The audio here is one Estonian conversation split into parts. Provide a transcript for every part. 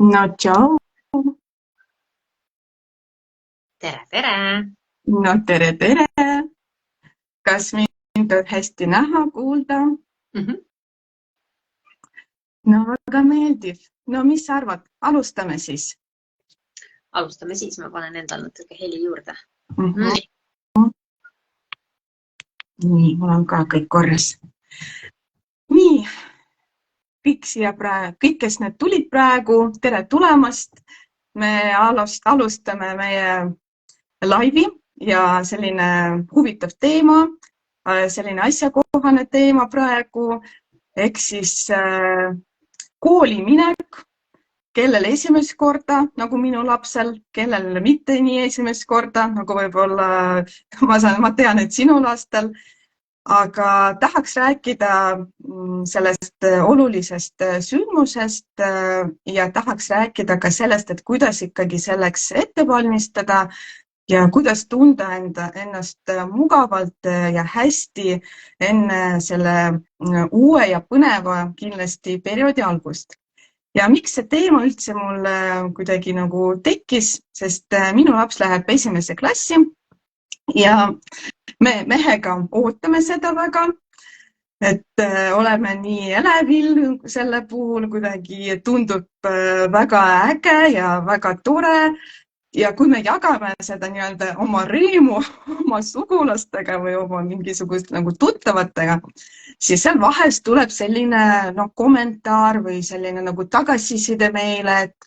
No tšau, Tere, tere! no tere, kas mind on hästi näha, kuulda? Mhm. No väga meeldiv. No mis sa arvad, alustame siis? Alustame siis, ma panen endal natuke heli juurde. Mhm. Nii, mul on ka kõik korras. Nii, kõik, kes need tulid praegu, tere tulemast. Me alustame meie laivi ja selline huvitav teema, selline asjakohane teema praegu, ehk siis kooli minek, kellel esimest korda, nagu minu lapsel, kellel mitte nii esimest korda, nagu võib-olla ma tean, et sinu lastel, aga tahaks rääkida sellest olulisest sündmusest ja tahaks rääkida ka sellest, et kuidas ikkagi selleks ette valmistada ja kuidas tunda ennast mugavalt ja hästi enne selle uue ja põneva kindlasti perioodi algust. Ja miks see teema üldse mulle kuidagi nagu tekkis, sest minu laps läheb esimesse klassi ja me mehega ootame seda väga, et oleme nii elevil selle puhul, kuidagi tundub väga äge ja väga tore. Ja kui me jagame seda nii-öelda oma rõõmu oma sugulastega või oma mingisugust nagu tuttavatega, siis seal vahest tuleb selline kommentaar või selline nagu tagasiside meile, et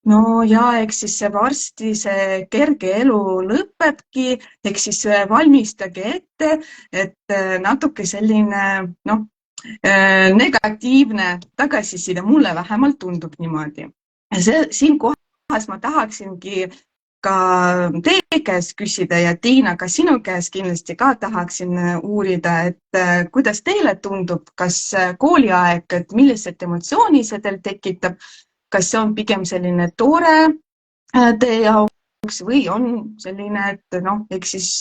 no ja eks siis varsti see kerge elu lõpebki, eks siis valmistage ette, et natuke selline negatiivne tagasiside, mulle vähemalt tundub niimoodi. Siinkohas ma tahaksingi ka teie käest küsida ja Tiina, ka sinu käest kindlasti ka tahaksin uurida, et kuidas teile tundub, kas kooliaeg, et millised emotsioonid see teil tekitab, kas see on pigem selline tore teie jaoks või on selline, et eks siis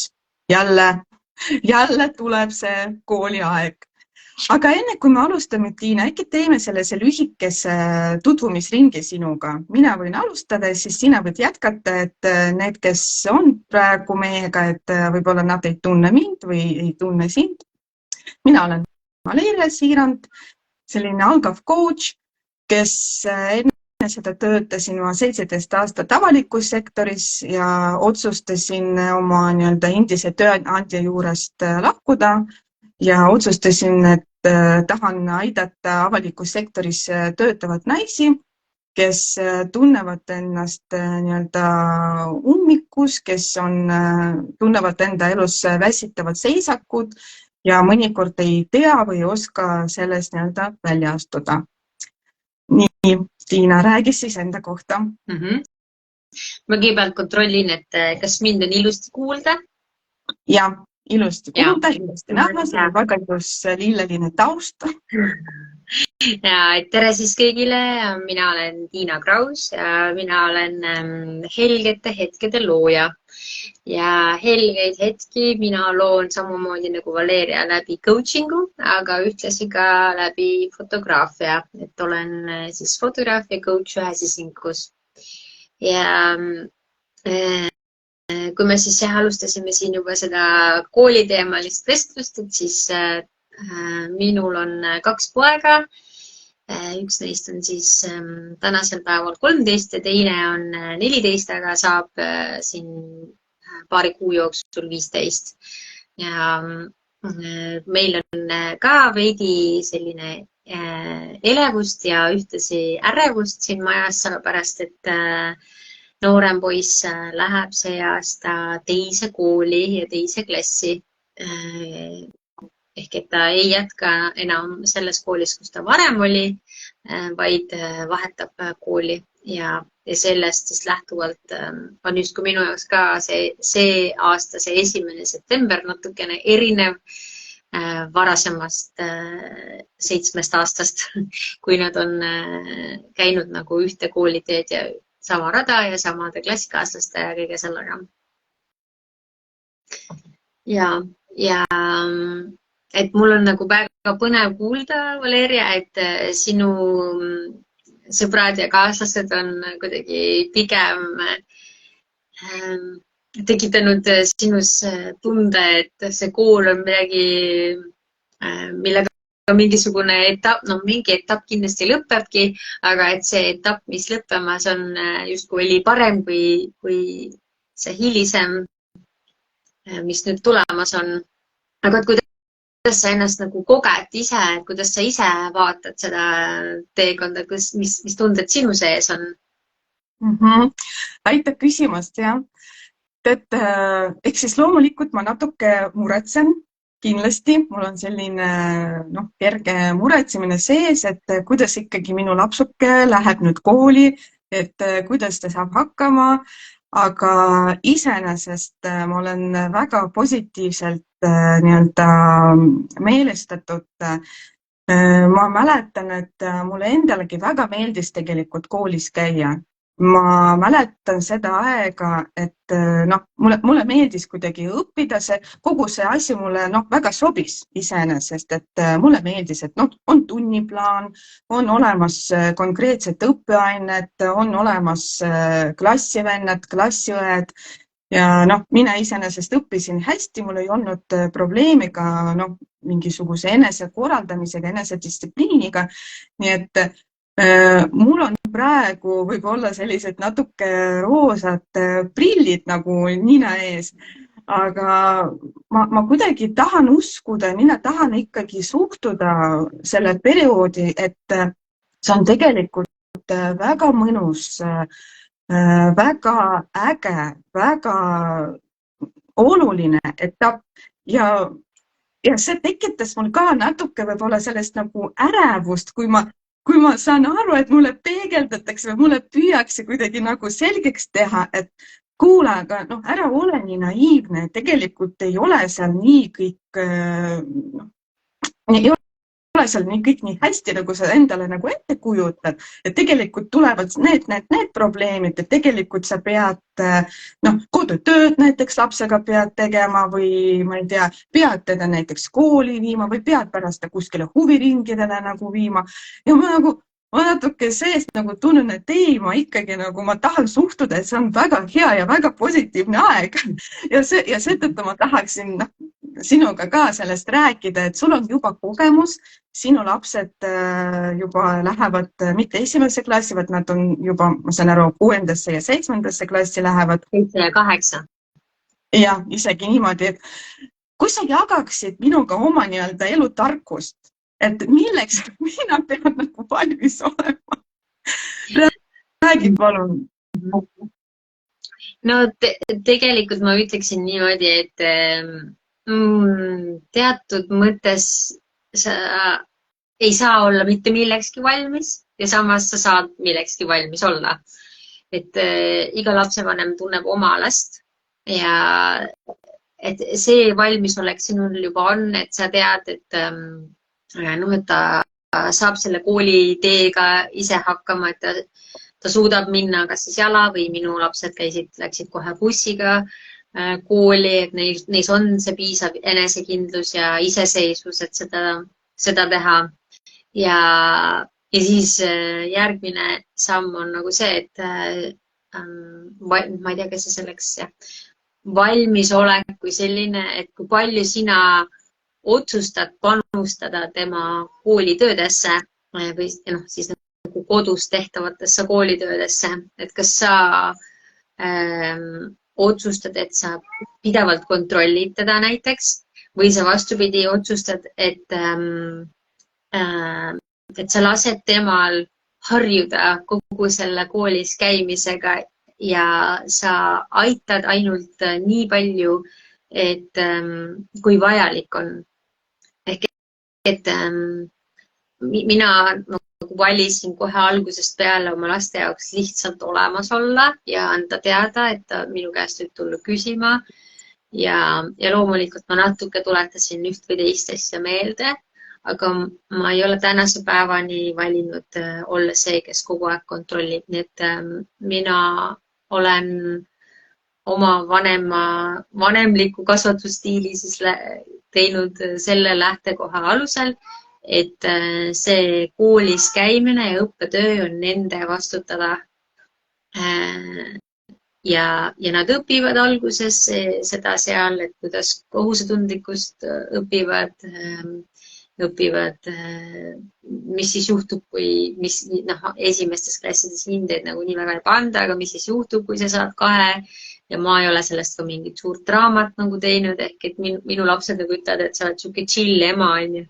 jälle tuleb see kooliaeg. Aga enne kui me alustame, Tiina, äkki teeme sellise lühikese tutvumisringi sinuga. Mina võin alustada ja siis sina võid jätkata, et need, kes on praegu meiega, et võib-olla nad ei tunne mind või ei tunne sind. Mina olen Valeria Siirand, selline algav coach, kes enne seda töötasin ma 17 aastat avalikus sektoris ja otsustasin oma endise tööandja juurest lahkuda ja otsustasin, et tahan aidata avalikus sektoris töötavad naisi, kes tunnevad ennast ummikus, kes tunnevad enda elus väsitavad seisakud ja mõnikord ei tea või ei oska sellest välja astuda. Nii, Tiina, räägi siis enda kohta. Ma kõigepealt kontrollin, et kas mind on ilusti kuulda? Ja, ilusti kuulda, ilusti näha, see on väga ilus lilleline taust. Tere siis kõigile, mina olen Tiina Kraus ja mina olen helgete hetkede looja. Ja helgeid hetki mina loon samamoodi nagu Valeria läbi coachingu, aga ühtlasi ka läbi fotograafia, et olen siis fotograafia coach ühes isingus. Ja kui me siis alustasime siin juba seda kooliteemalist vestlust, et siis minul on 2 poega. Üks neist on siis tänasel päeval 13 ja teine on 14, aga saab siin paari kuu jooksul 15. Ja meil on ka veidi selline elevust ja ühtlasi ärevust siin majas, sellepärast et noorem poiss läheb see aasta teise kooli ja teise klassi. Ehk et ta ei jätka enam selles koolis, kus ta varem oli, vaid vahetab kooli ja sellest siis lähtuvalt on justkui minu jaoks ka see aasta, see 1. september natukene erinev varasemast 7 aastast, kui nad on käinud nagu ühte kooliteed ja sama rada ja samade klassikaaslaste ja kõige sellega. Ja et mul on nagu väga põnev kuulda, Valeria, et sinu sõbrad ja kaaslased on kuidagi pigem tekitanud sinus tunde, et see kool on midagi, millega mingisugune etapp, no mingi etapp kindlasti lõpebki, aga et see etapp, mis lõppemas on, justkui oli parem kui see hilisem, mis nüüd tulemas on. Aga kuidas sa ennast nagu koged ise, kuidas sa ise vaatad seda teekonda, mis tunded sinu sees on? Aitäh küsimast, jah. Eks siis loomulikult ma natuke muretsen. Kindlasti mul on selline kerge muretsemine sees, et kuidas ikkagi minu lapsuke läheb nüüd kooli, et kuidas ta saab hakkama, aga iseenesest ma olen väga positiivselt nii-öelda meelestatud. Ma mäletan, et mulle endalegi väga meeldis tegelikult koolis käia. Ma mäletan seda aega, et mulle meeldis kuidagi õppida, kogu see asi mulle väga sobis iseenesest, et mulle meeldis, et on tunniplaan, on olemas konkreetsed õppeained, on olemas klassivennad, klassiõed ja mina iseenesest õppisin hästi, mul ei olnud probleemi ka mingisuguse enesekorraldamisega, enesedistsipliiniga, nii et mul on praegu võib-olla sellised natuke roosad prillid nagu nina ees, aga ma kuidagi tahan uskuda, mina tahan ikkagi suhtuda selle perioodi, et see on tegelikult väga mõnus, väga äge, väga oluline etapp ja see tekitas mul ka natuke võib-olla sellest nagu ärevust, kui ma saan aru, et mulle peegeldatakse või mulle püüakse kuidagi nagu selgeks teha, et kuule, aga ära ole nii naiivne, tegelikult ei ole seal nii kõik, ei ole seal kõik nii hästi, nagu sa endale nagu ette kujutad, et tegelikult tulevad need probleemid, et tegelikult sa pead kodutööd näiteks lapsega pead tegema või ma ei tea, pead teda näiteks kooli viima või pead pärast kuskile huviringidele nagu viima ja ma natuke seest nagu tunnen, et ei, ma ikkagi ma tahan suhtuda, et see on väga hea ja väga positiivne aeg ja seetõttu ma tahaksin sinuga ka sellest rääkida, et sul on juba kogemus, sinu lapsed juba lähevad mitte esimesse klassi, vaid nad on juba, ma saan aru, 6. ja 7. klassi lähevad. 7 ja 8. Ja, isegi niimoodi, et kui sa jagaksid minuga oma nii-öelda elutarkust, et milleks mina pean nagu valmis olema? Räägi palun. No tegelikult ma ütleksin niimoodi, et teatud mõttes sa ei saa olla mitte millekski valmis ja samas sa saad millekski valmis olla. Et iga lapsevanem tunneb oma last ja et see valmisolek sinul juba on, et sa tead, et ta saab selle kooli teega ise hakkama, et ta suudab minna kas siis jala või minu lapsed läksid kohe bussiga kooli, et neis on see piisav enesekindlus ja iseseisvus, et seda teha. Ja siis järgmine samm on nagu see, et ma ei tea, kas see selleks valmisolek kui selline, et kui palju sina otsustad panustada tema koolitöödesse või siis nagu kodus tehtavatesse koolitöödesse, et kas sa otsustad, et sa pidevalt kontrollid teda näiteks või sa vastupidi otsustad, et sa lased temal harjuda kogu selle koolis käimisega ja sa aitad ainult nii palju, et kui vajalik on. Ehk et mina valisin kohe algusest peale oma laste jaoks lihtsalt olemas olla ja anda teada, et ta minu käest võib tulla küsima. Ja loomulikult ma natuke tuletasin üht või teist asja meelde, aga ma ei ole tänase päevani valinud olla see, kes kogu aeg kontrollib. Nii et mina olen oma vanemliku kasvatusstiili siis teinud selle lähtekoha alusel, et see koolis käimine ja õppetöö on nende vastutada. Ja nad õpivad alguses seda seal, et kuidas kohusetundlikkust õpivad, mis siis juhtub, kui esimestes klassides hindeid nagu nii väga ei panda, aga mis siis juhtub, kui sa saad 2 ja ma ei ole sellest ka mingit suurt draamat nagu teinud, ehk et minu lapsed nagu ütlevad, et sa oled siuke chill ema, on ju.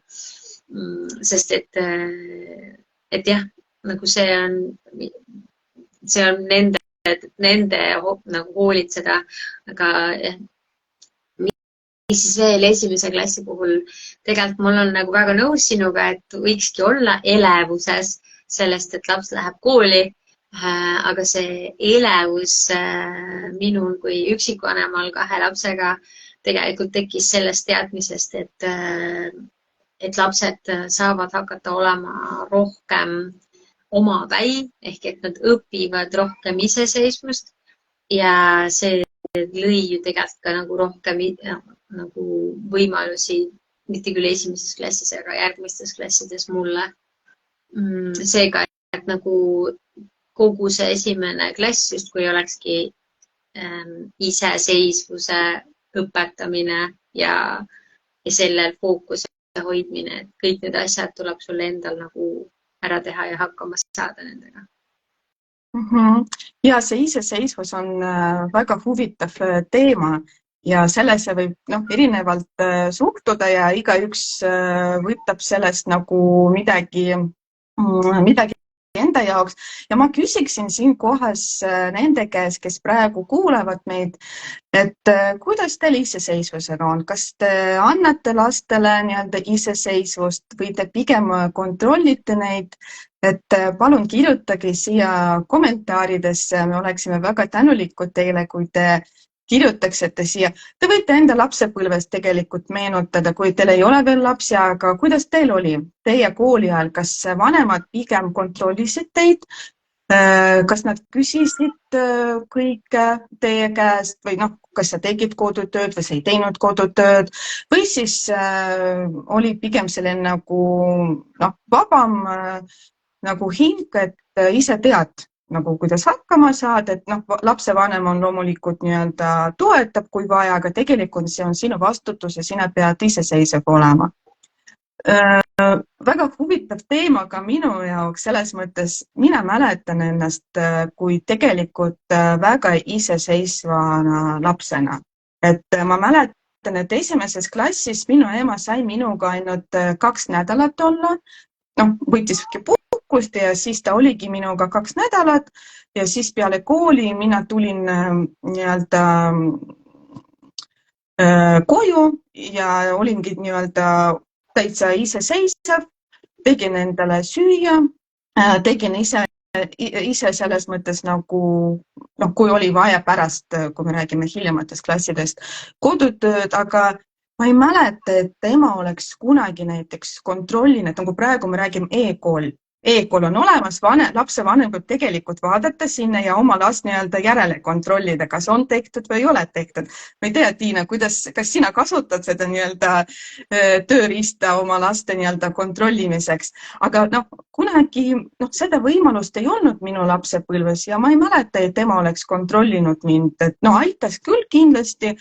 Sest et jah, nagu see on nende nagu hoolitseda, aga mis siis veel esimese klassi puhul, tegelikult mul on nagu väga nõus sinuga, et võikski olla elevuses sellest, et laps läheb kooli, aga see elevus minul kui üksikvanemal 2 lapsega tegelikult tekkis sellest teadmisest, et lapsed saavad hakata olema rohkem omapäi, ehk et nad õpivad rohkem iseseisvust ja see lõi ju tegelikult ka nagu rohkem nagu võimalusi, mitte küll esimeses klassis, aga järgmistes klassides mulle. Seega, et nagu kogu see esimene klass justkui olekski iseseisvuse õpetamine ja sellel fookuse hoidmine, et kõik need asjad tuleb sulle endal nagu ära teha ja hakkama saada nendega. Ja see iseseisvus on väga huvitav teema ja sellesse võib erinevalt suhtuda ja igaüks võtab sellest nagu midagi enda jaoks. Ja ma küsiksin siin kohas nende käes, kes praegu kuulevad meid, et kuidas teil iseseisvusega on? Kas te annate lastele nii-öelda iseseisvust või te pigem kontrollite neid? Et palun kirjutage siia kommentaaridesse, me oleksime väga tänulikud teile, kui te kirjutaksite siia. Te võite enda lapsepõlvest tegelikult meenutada, kui teil ei ole veel lapsi, aga kuidas teil oli teie kooli ajal? Kas vanemad pigem kontrollisid teid? Kas nad küsisid kõike teie käest või kas sa tegid kodutööd või sa ei teinud kodutööd või siis oli pigem selline nagu vabam nagu hing, et ise tead nagu kuidas hakkama saad, et lapsevanem on loomulikult nii-öelda toetab, kui vaja, aga tegelikult see on sinu vastutus ja sina pead iseseisev olema. Väga huvitav teema ka minu jaoks selles mõttes, mina mäletan ennast kui tegelikult väga iseseisvana lapsena. Et ma mäletan, et esimeses klassis minu ema sai minuga ainult 2 nädalat olla, võttis puhkust ja siis ta oligi minuga 2 nädalat ja siis peale kooli mina tulin nii-öelda koju ja olingi nii-öelda täitsa iseseisev, tegin endale süüa, tegin ise selles mõttes nagu, kui oli vaja pärast, kui me räägime hiljematest klassidest, kodutööd, aga ma ei mäleta, et ema oleks kunagi näiteks kontrollinud, nagu praegu me räägime e-kool. E-kool on olemas, lapsevanem võib tegelikult vaadata sinna ja oma last nii-öelda järele kontrollida, kas on tehtud või ei ole tehtud. Ma ei tea, Tiina, kas sina kasutad seda nii-öelda tööriista oma laste nii-öelda kontrollimiseks, aga kunagi seda võimalust ei olnud minu lapsepõlves ja ma ei mäleta, et ema oleks kontrollinud mind, et aitas küll kindlasti,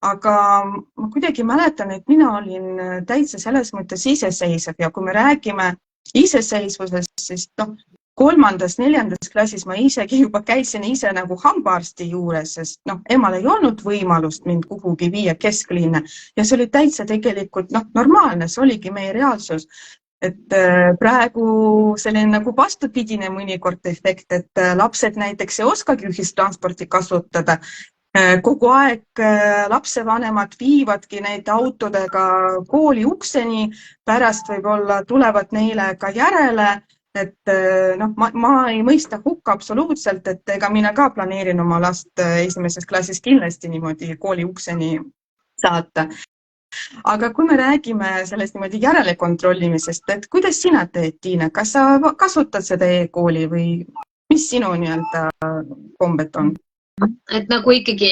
aga ma kuidagi mäletan, et mina olin täitsa selles mõttes iseseisev ja kui me räägime iseseisvusest, siis 3.-4. klassis ma isegi juba käisin ise nagu hambaarsti juures, sest emal ei olnud võimalust mind kuhugi viia kesklinna ja see oli täitsa tegelikult normaalne, see oligi meie reaalsus. Et praegu selline nagu vastupidine mõnikord efekt, et lapsed näiteks ei oskagi ühistransporti kasutada. Kogu aeg lapsevanemad viivadki neid autodega kooli ukseni, pärast võib-olla tulevad neile ka järele, et ma ei mõista hukka absoluutselt, et ega mina ka planeerin oma last esimeses klassis kindlasti niimoodi kooli ukseni saata. Aga kui me räägime sellest niimoodi järelekontrollimisest, et kuidas sina teed, Tiina, kas sa kasutad seda e-kooli või mis sinu nii-öelda kombed on? Et nagu ikkagi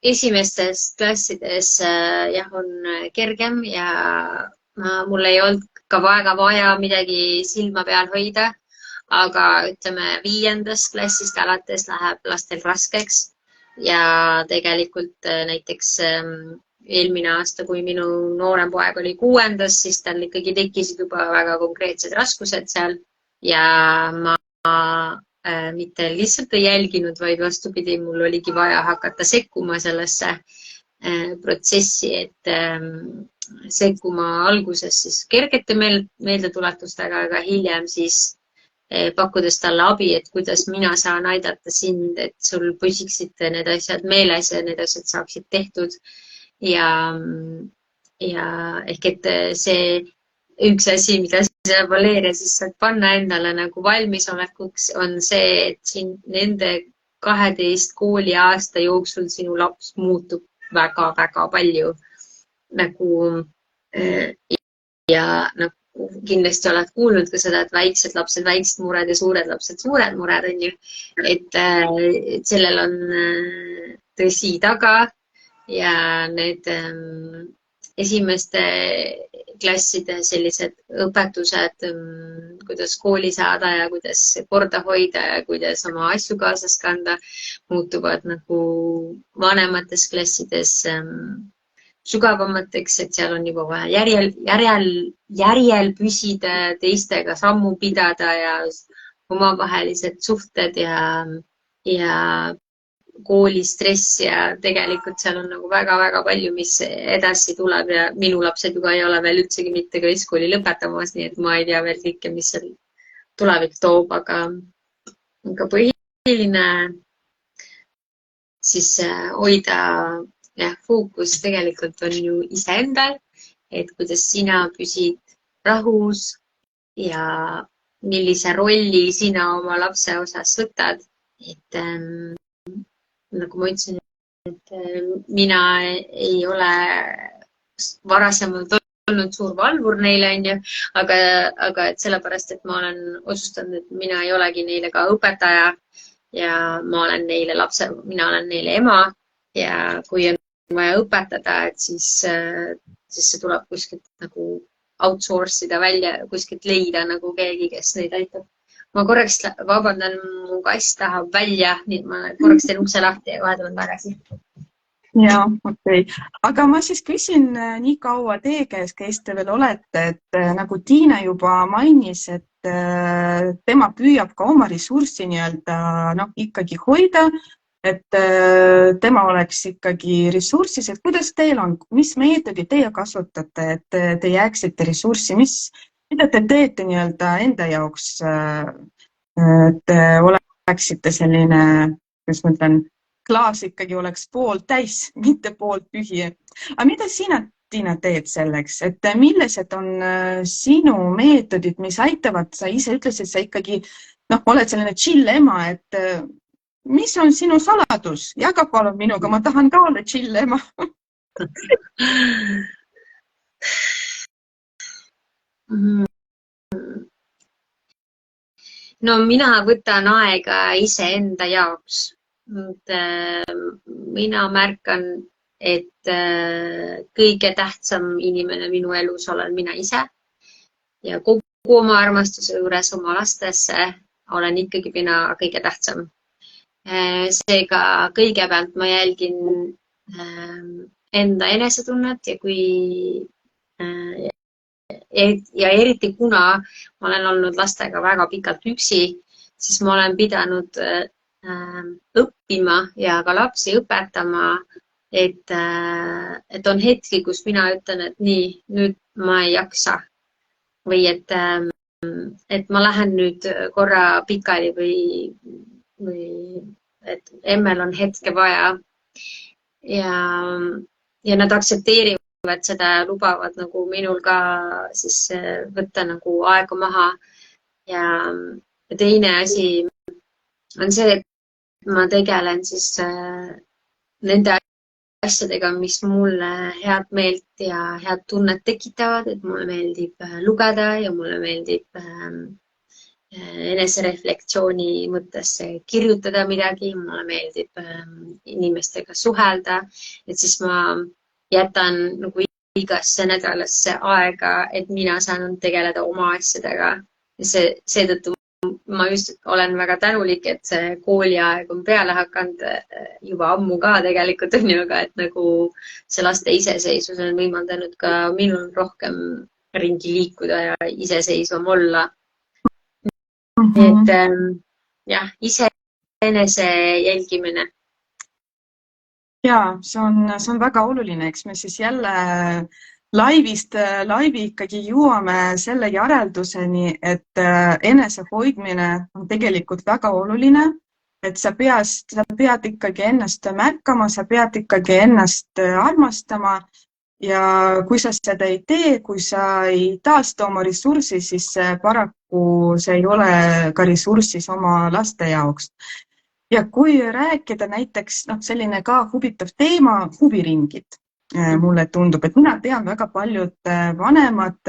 esimestes klassides jah, on kergem ja mul ei olnud ka väga vaja midagi silma peal hoida, aga ütleme 5. klassist alates läheb lastel raskeks ja tegelikult näiteks eelmine aasta, kui minu noorem poeg oli 6., siis tal ikkagi tekkisid juba väga konkreetsed raskused seal ja ma mitte lihtsalt ei jälginud, vaid vastupidi, mul oligi vaja hakata sekkuma sellesse protsessi, et sekkuma alguses siis kergete meeldetuletustega, aga hiljem siis pakkudes talle abi, et kuidas mina saan aidata sind, et sul püsiksid need asjad meeles ja need asjad saaksid tehtud. Ja ehk et see üks asi, mida Valeria siis saab panna endale nagu valmisolekuks, on see, et siin nende 12 kooliaasta jooksul sinu laps muutub väga-väga palju nagu ja nagu kindlasti oled kuulnud ka seda, et väiksed lapsed, väiksed mured ja suured lapsed, suured mured on ju, et sellel on tõsi taga ja need esimeste klasside sellised õpetused, kuidas kooli saada ja kuidas korda hoida ja kuidas oma asju kaasas kanda, muutuvad nagu vanemates klassides sügavamateks, et seal on juba vaja järjel püsida, teistega sammu pidada ja omavahelised suhted ja koolistress ja tegelikult seal on nagu väga-väga palju, mis edasi tuleb ja minu lapsed juba ei ole veel üldsegi mitte keskkooli lõpetamas, nii et ma ei tea veel kõike, mis seal tulevik toob, aga põhiline siis hoida fookus tegelikult on ju iseendal, et kuidas sina püsid rahus ja millise rolli sina oma lapse osas võtad, et nagu ma ütlesin, et mina ei ole varasemalt olnud suur valvur neile, on ju, aga et sellepärast, et ma olen otsustanud, et mina ei olegi neile ka õpetaja ja ma olen neile lapse, mina olen neile ema ja kui on vaja õpetada, et siis see tuleb kuskilt nagu outsource ida välja, kuskilt leida nagu keegi, kes neid aitab. Ma korraks vabandan, mu kass tahab välja, nii et ma korraks teen ukse lahti ja kohe tulen tagasi. Ja, okei. Aga ma siis küsin nii kaua teie käes, kes te veel olete, et nagu Tiina juba mainis, et tema püüab ka oma ressurssi ikkagi hoida, et tema oleks ikkagi ressurssis, et kuidas teil on, mis meetodid teie kasutate, et te jääksite ressurssi, mida te teete enda jaoks, et oleksite selline, kuidas ma ütlen, klaas ikkagi oleks pool täis, mitte pool tühi. Aga mida sina, Tiina, teed selleks, et millised on sinu meetodid, mis aitavad, sa ise ütlesid, sa ikkagi oled selline chill ema, et mis on sinu saladus? Jaga palun minuga, ma tahan ka olla chill ema. No mina võtan aega iseenda jaoks. Mina märkan, et kõige tähtsam inimene minu elus olen mina ise ja kogu oma armastuse juures oma lastesse olen ikkagi mina kõige tähtsam. Seega kõigepealt ma jälgin enda enesetunnet ja ja eriti kuna ma olen olnud lastega väga pikalt üksi, siis ma olen pidanud õppima ja ka lapsi õpetama, et on hetki, kus mina ütlen, et nii, nüüd ma ei jaksa või et ma lähen nüüd korra pikali või et emmel on hetke vaja ja nad aktsepteerivad seda ja lubavad nagu minul ka siis võtta nagu aega maha. Ja teine asi on see, et ma tegelen siis nende asjadega, mis mulle head meelt ja head tunnet tekitavad, et mulle meeldib lugeda ja mulle meeldib enesereflektsiooni mõttes kirjutada midagi, mulle meeldib inimestega suhelda, et siis ma jätan nagu igasse nädalasse aega, et mina saan tegeleda oma asjadega. Seetõttu ma just olen väga tänulik, et see kooliaeg on peale hakanud juba ammu ka tegelikult on ju, aga et nagu see laste iseseisvus on võimaldanud ka minul rohkem ringi liikuda ja iseseisvam olla. Et jah, iseenese jälgimine. Ja, see on väga oluline, eks me siis jälle laivist laivi ikkagi jõuame selle järelduseni, et enese hoidmine on tegelikult väga oluline, et sa pead ikkagi ennast märkama, sa pead ikkagi ennast armastama ja kui sa seda ei tee, kui sa ei taasta oma ressurssi, siis paraku see ei ole ka ressurssis oma laste jaoks. Ja kui rääkida näiteks selline ka huvitav teema, huviringid, mulle tundub, et mina tean väga paljud vanemad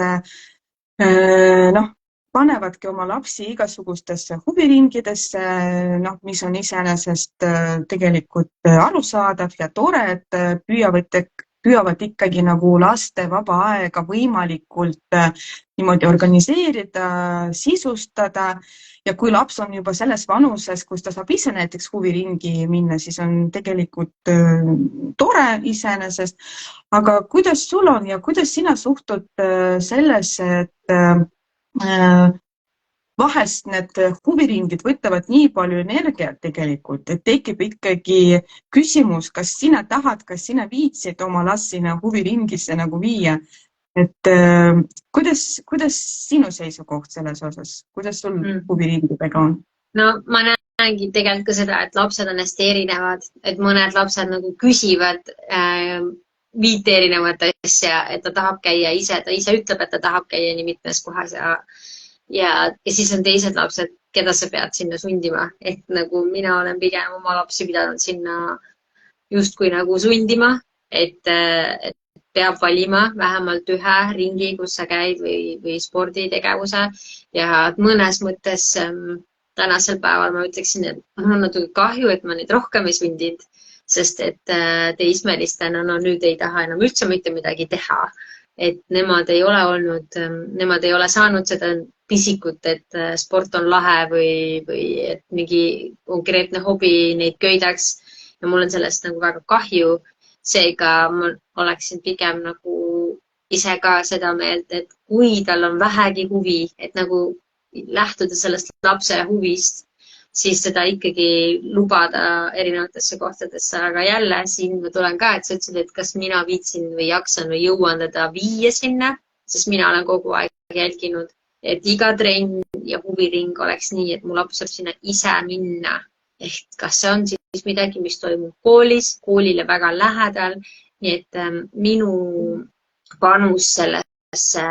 panevadki oma lapsi igasugustesse huviringidesse, mis on iseenesest tegelikult arusaadav ja tore, et püüavad ikkagi nagu laste vaba aega võimalikult niimoodi organiseerida, sisustada ja kui laps on juba selles vanuses, kus ta saab ise näiteks huviringi minna, siis on tegelikult tore iseenesest. Aga kuidas sul on ja kuidas sina suhtud sellesse, et vahest need huviringid võtavad nii palju energiat tegelikult, et tekib ikkagi küsimus, kas sina tahad, kas sina viitsid oma last sinna huviringisse nagu viia. Et kuidas sinu seisukoht selles osas? Kuidas sul huviringidega on? No ma näengi tegelikult ka seda, et lapsed on hästi erinevad, et mõned lapsed nagu küsivad 5 erinevat asja, et ta tahab käia ise, ta ise ütleb, et ta tahab käia nii mitmes kohas ja siis on teised lapsed, keda sa pead sinna sundima. Et nagu mina olen pigem oma lapsi pidanud sinna justkui nagu sundima, et peab valima vähemalt ühe ringi, kus sa käid või sporditegevuse ja mõnes mõttes tänasel päeval ma ütleksin, et mul on natuke kahju, et ma neid rohkem ei sundinud, sest et teismelistena nüüd ei taha enam üldse mitte midagi teha. Et nemad ei ole saanud seda pisikut, et sport on lahe või et mingi konkreetne hobi neid köidaks ja mul on sellest nagu väga kahju. Seega ma oleksin pigem nagu ise ka seda meelt, et kui tal on vähegi huvi, et nagu lähtuda sellest lapse huvist, siis seda ikkagi lubada erinevatesse kohtadesse. Aga jälle siin ma tulen ka, et sa ütlesid, et kas mina viitsin või jaksan või jõuan teda viia sinna, sest mina olen kogu aeg jälginud, et iga trenn ja huviring oleks nii, et mu laps saab sinna ise minna. Ehk kas see on siis midagi, mis toimub koolis, koolile väga lähedal, nii et minu panus sellesse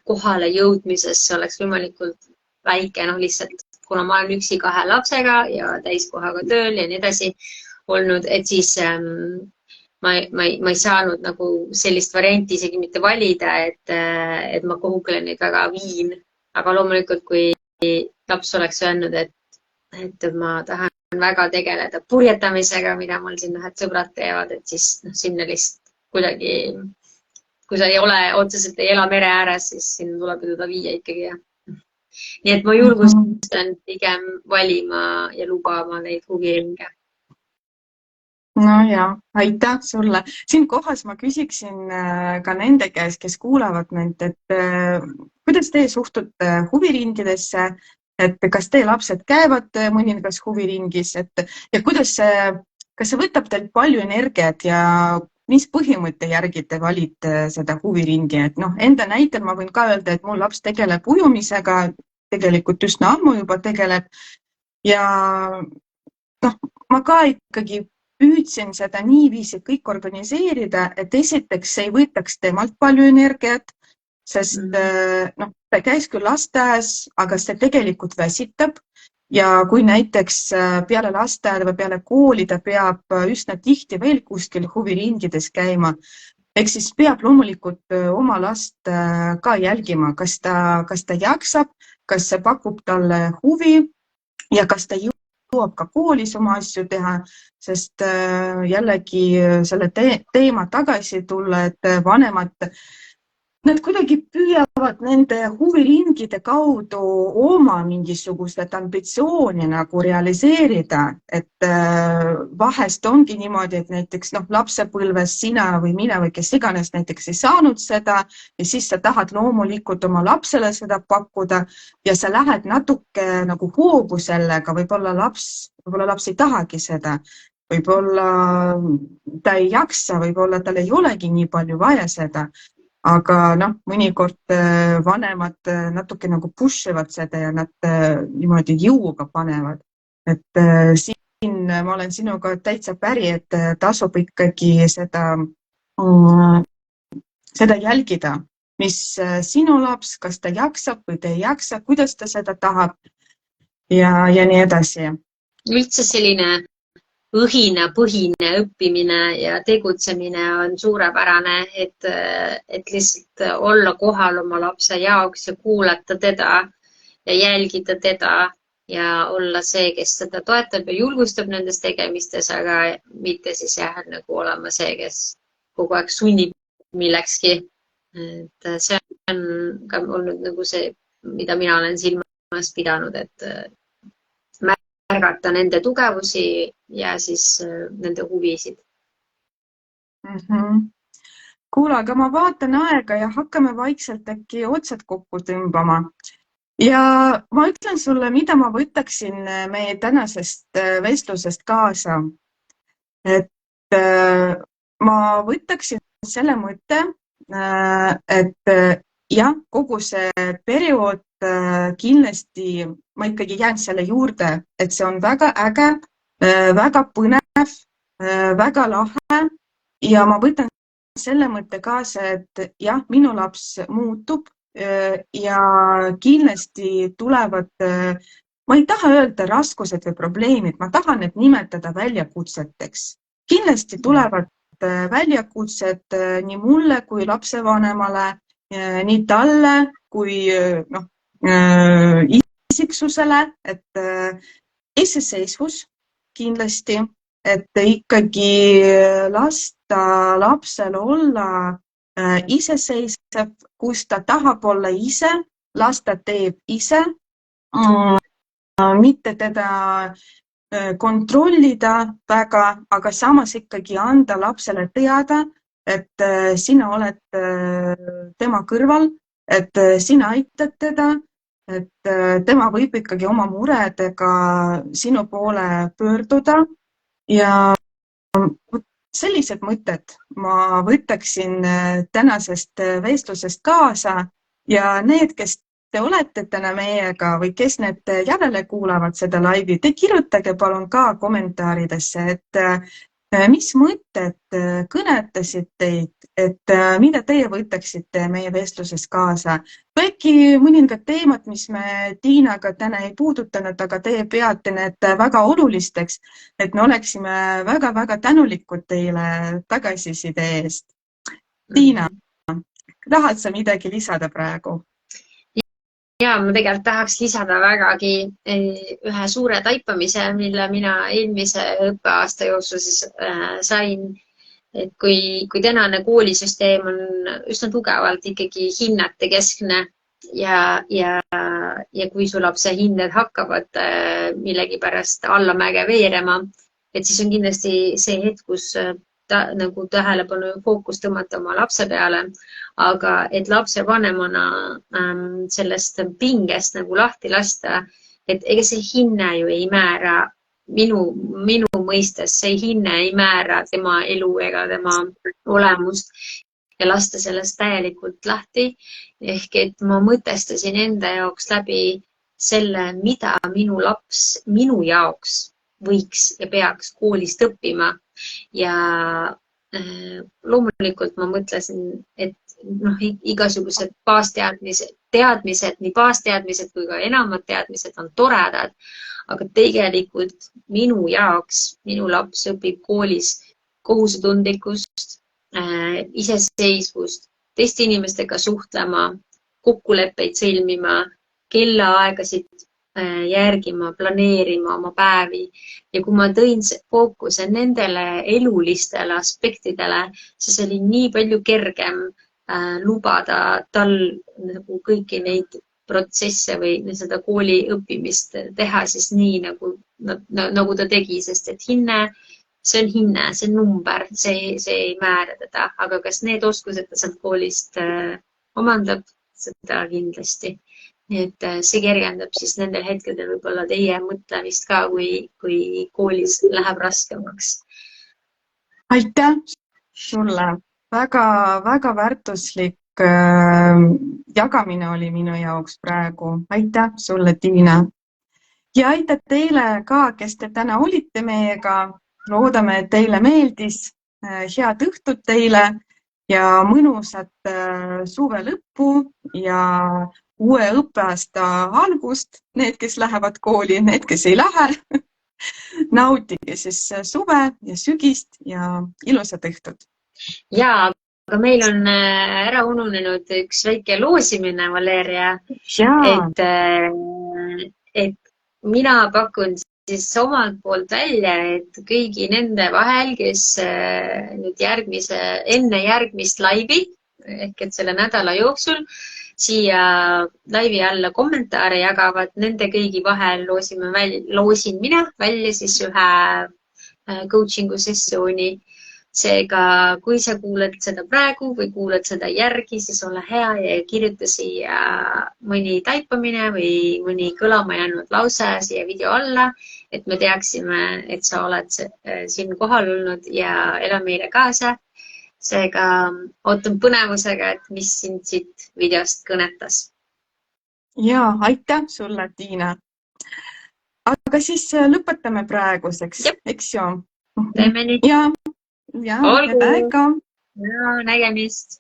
kohale jõudmisesse oleks võimalikult väike, lihtsalt kuna ma olen üksi 2 lapsega ja täiskohaga tööl ja nii edasi olnud, et siis ma ei saanud nagu sellist varianti isegi mitte valida, et ma kuhugile neid väga viin. Aga loomulikult, kui laps oleks öelnud, et ma tahan väga tegeleda purjetamisega, mida mul siin ühed sõbrad teevad, et siis sinna lihtsalt kuidagi, kui sa ei ole otseselt ei ela mere ääres, siis sinna tuleb teda viia ikkagi. Nii et ma julgustan pigem valima ja lubama neid huviringe. No ja, aitäh sulle. Siin kohas ma küsiksin ka nende käes, kes kuulavad meid, et kuidas teie suhtute huviringidesse, et kas teie lapsed käivad mõningas huviringis, ja kuidas kas see võtab teilt palju energiat ja mis põhimõtte järgi te valite seda huviringi, et enda näitel ma võin ka öelda, et mul laps tegeleb ujumisega, tegelikult üsna ammu juba tegeleb ja ma ka ikkagi püüdsin seda niiviisi kõik organiseerida, et esiteks ei võtaks temalt palju energiat, sest ta käis küll lasteaias, aga see tegelikult väsitab ja kui näiteks peale lasteaeda või peale kooli ta peab üsna tihti veel kuskil huviringides käima, ehk siis peab loomulikult oma last ka jälgima, kas ta jaksab, kas see pakub talle huvi ja kas ta jõuab ka koolis oma asju teha, sest jällegi selle teema tagasi tulla, et vanemad nad kuidagi püüavad nende huviringide kaudu oma mingisugused ambitsiooni nagu realiseerida, et vahest ongi niimoodi, et näiteks lapsepõlves sina või mina või kes iganes näiteks ei saanud seda ja siis sa tahad loomulikult oma lapsele seda pakkuda ja sa lähed natuke nagu hoogu sellega, võib-olla laps ei tahagi seda, võib-olla ta ei jaksa, võib-olla tal ei olegi nii palju vaja seda. Aga mõnikord vanemad natuke nagu push ivad seda ja nad niimoodi jõuga panevad. Et siin ma olen sinuga täitsa päri, et tasub ikkagi seda jälgida, mis sinu laps, kas ta jaksab või ta ei jaksa, kuidas ta seda tahab ja nii edasi. Üldse selline õhinapõhine õppimine ja tegutsemine on suurepärane, et lihtsalt olla kohal oma lapse jaoks ja kuulata teda ja jälgida teda ja olla see, kes seda toetab ja julgustab nendes tegemistes, aga mitte siis nagu olema see, kes kogu aeg sunnib millekski. Et see on ka olnud nagu see, mida mina olen silmas pidanud, et märgata nende tugevusi ja siis nende huvisid. Kuule, aga ma vaatan aega ja hakkame vaikselt äkki otsad kokku tõmbama. Ja ma ütlen sulle, mida ma võtaksin meie tänasest vestlusest kaasa. Et ma võtaksin selle mõtte, et jah, kogu see periood kindlasti ma ikkagi jään selle juurde, et see on väga äge, väga põnev, väga lahe ja ma võtan selle mõtte kaasa, et jah, minu laps muutub ja kindlasti tulevad, ma ei taha öelda raskused või probleemid, ma tahan need nimetada väljakutseteks. Kindlasti tulevad väljakutsed nii mulle kui lapsevanemale, nii talle kui isiksusele, et iseseisvus kindlasti, et ikkagi lasta lapsel olla iseseisev, kus ta tahab olla ise, las ta teeb ise, mitte teda kontrollida väga, aga samas ikkagi anda lapsele teada, et sina oled tema kõrval, et sina aitad teda, et tema võib ikkagi oma muredega sinu poole pöörduda ja sellised mõtted ma võtaksin tänasest vestlusest kaasa ja need, kes te olete täna meiega või kes need järele kuulavad seda laivi, te kirjutage palun ka kommentaaridesse, et mis mõtted kõnetasid teid, et mida teie võtaksite meie vestluses kaasa? Või äkki mõningad teemad, mis me Tiinaga täna ei puudutanud, aga teie peate need väga olulisteks, et me oleksime väga-väga tänulikud teile tagasiside eest. Tiina, tahad sa midagi lisada praegu? Ja ma tegelikult tahaks lisada vägagi ühe suure taipamise, mille mina eelmise õppeaasta jooksul siis sain, et kui tänane koolisüsteem on üsna tugevalt ikkagi hinnete keskne ja kui su lapse hinded hakkavad millegipärast allamäge veerema, et siis on kindlasti see hetk, kus nagu tähelepanu ja fookus tõmmata oma lapse peale, aga et lapsevanemana sellest pingest nagu lahti lasta, et ega see hinne ju ei määra minu mõistes, see hinne ei määra tema elu ega tema olemust ja lasta sellest täielikult lahti. Ehk et ma mõtestasin enda jaoks läbi selle, mida minu laps minu jaoks võiks ja peaks koolist õppima. Ja loomulikult ma mõtlesin, et igasugused teadmised, nii baasteadmised kui ka enamad teadmised on toredad, aga tegelikult minu jaoks, minu laps õpib koolis kohusetundlikkust, iseseisvust, teiste inimestega suhtlema, kokkuleppeid sõlmima, kellaaegasid järgima, planeerima oma päevi ja kui ma tõin fookuse nendele elulistele aspektidele, siis oli nii palju kergem lubada tal nagu kõiki neid protsesse või seda kooli õppimist teha siis nii, nagu ta tegi, sest et hinne, see on hinne, see on number, see ei määra teda, aga kas need oskused ta sealt koolist omandab, seda kindlasti. Nii et see kergendab siis nendel hetkedel võib-olla teie mõtlemist ka, kui koolis läheb raskemaks. Aitäh sulle! Väga väärtuslik jagamine oli minu jaoks praegu. Aitäh sulle, Tiina! Ja aitäh teile ka, kes te täna olite meiega. Loodame, et teile meeldis. Head õhtut teile ja mõnusat suve lõppu ja uue õppeaasta algust. Need, kes lähevad kooli, need, kes ei lähe. Nautige siis suve ja sügist ja ilusat õhtut. Ja, aga meil on ära ununenud üks väike loosimine, Valeria. Et mina pakun siis omalt poolt välja, et kõigi nende vahel, kes nüüd enne järgmist laivi, ehk et selle nädala jooksul siia laivi alla kommentaare jagavad, nende kõigi vahel loosin mina välja siis ühe coachingu sessiooni. Seega, kui sa kuuled seda praegu või kuuled seda järgi, siis ole hea ja kirjuta siia mõni taipamine või mõni kõlama jäänud lause siia video alla, et me teaksime, et sa oled siin kohal olnud ja ela meile kaasa. Seega ootan põnevusega, et mis sind siit videost kõnetas. Ja, aitäh sulle, Tiina! Aga siis lõpetame praeguseks, eks ju? Teeme nii. Ja, head aega! Nägemist!